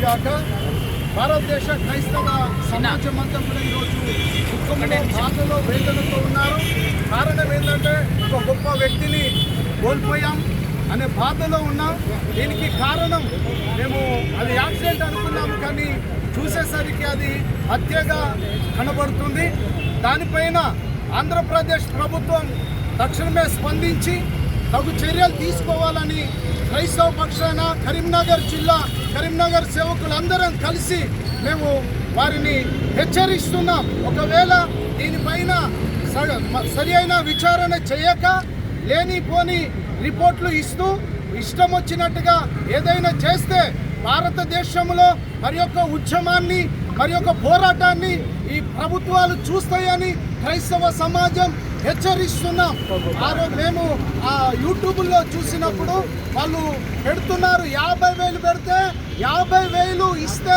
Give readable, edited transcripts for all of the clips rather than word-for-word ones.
కాక భారతదేశ క్రైస్తవ సమాజం అంతా కూడా ఈరోజు దుఃఖంలో బాధలో వేదనతో ఉన్నారు. కారణం ఏంటంటే ఒక గొప్ప వ్యక్తిని కోల్పోయాం అనే బాధలో ఉన్నాం. దీనికి కారణం మేము అది యాక్సిడెంట్ అనుకున్నాము, కానీ చూసేసరికి అది హత్యగా కనబడుతుంది. దానిపైన ఆంధ్రప్రదేశ్ ప్రభుత్వం తక్షణమే స్పందించి తగు చర్యలు తీసుకోవాలని క్రైస్తవ పక్షాన కరీంనగర్ జిల్లా కరీంనగర్ సేవకులందరం కలిసి మేము వారిని హెచ్చరిస్తున్నాం. ఒకవేళ దీనిపైన సరి అయిన విచారణ చేయక లేనిపోని రిపోర్ట్లు ఇస్తూ ఇష్టం వచ్చినట్టుగా ఏదైనా చేస్తే భారతదేశంలో మరి యొక్క ఉద్యమాన్ని మరి యొక్క పోరాటాన్ని ఈ ప్రభుత్వాలు చూస్తాయని క్రైస్తవ సమాజం హెచ్చరిస్తున్నాం. మేము యూట్యూబ్లో చూసినప్పుడు వాళ్ళు పెడుతున్నారు 50,000 పెడితే 50,000 ఇస్తే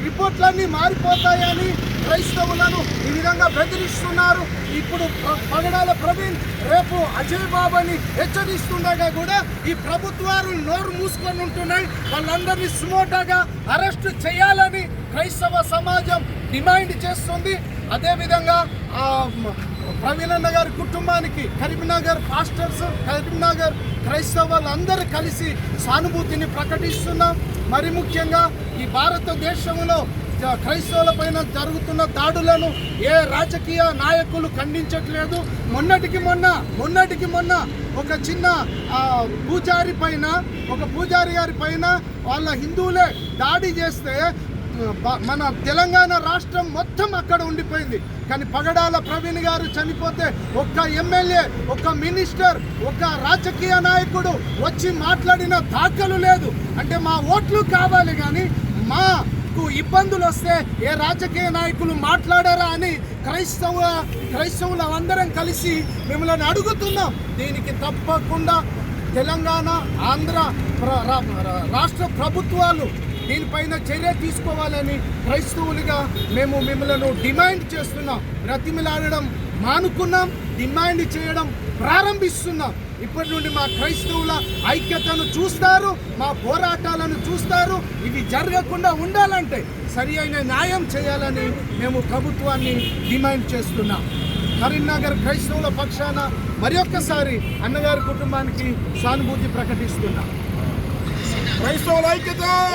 రిపోర్ట్లన్నీ మారిపోతాయని క్రైస్తవులను ఈ విధంగా బెదిరిస్తున్నారు. ఇప్పుడు పగడాల ప్రవీణ్ రేపు అజయ్ బాబాని హెచ్చరిస్తుండగా కూడా ఈ ప్రభుత్వాలు నోరు మూసుకొని ఉంటున్నాయి. వాళ్ళందరినీ సుమోటాగా అరెస్టు చేయాలని క్రైస్తవ సమాజం డిమాండ్ చేస్తుంది. అదేవిధంగా ప్రవీణ్ అన్న గారి కుటుంబానికి కరీంనగర్ పాస్టర్స్ కరీంనగర్ క్రైస్తవులందరూ కలిసి సానుభూతిని ప్రకటిస్తున్నాం. మరి ముఖ్యంగా ఈ భారతదేశంలో క్రైస్తవుల పైన జరుగుతున్న దాడులను ఏ రాజకీయ నాయకులు ఖండించట్లేదు. మొన్నటికి మొన్న ఒక చిన్న పూజారి గారి పైన వాళ్ళ హిందువులే దాడి చేస్తే మన తెలంగాణ రాష్ట్రం మొత్తం అక్కడ ఉండిపోయింది. కానీ పగడాల ప్రవీణ్ గారు చనిపోతే ఒక్క ఎమ్మెల్యే, ఒక్క మినిస్టర్, ఒక్క రాజకీయ నాయకుడు వచ్చి మాట్లాడిన దాఖలు లేదు. అంటే మా ఓట్లు కావాలి కానీ మాకు ఇబ్బందులు వస్తే ఏ రాజకీయ నాయకులు మాట్లాడారా అని క్రైస్తవులు అందరం కలిసి మిమ్మల్ని అడుగుతున్నాం. దీనికి తప్పకుండా తెలంగాణ ఆంధ్ర రాష్ట్ర ప్రభుత్వాలు దీనిపైన చర్య తీసుకోవాలని క్రైస్తవులుగా మేము మిమ్మల్ని డిమాండ్ చేస్తున్నాం. బ్రతిమిలాడడం మానుకున్నాం, డిమాండ్ చేయడం ప్రారంభిస్తున్నాం. ఇప్పటి నుండి మా క్రైస్తవుల ఐక్యతను చూస్తారు, మా పోరాటాలను చూస్తారు. ఇవి జరగకుండా ఉండాలంటే సరి అయిన న్యాయం చేయాలని మేము ప్రభుత్వాన్ని డిమాండ్ చేస్తున్నాం. కరీంనగర్ క్రైస్తవుల పక్షాన మరి ఒక్కసారి అన్నగారి కుటుంబానికి సానుభూతి ప్రకటిస్తున్నాం. క్రైస్తవుల ఐక్యత.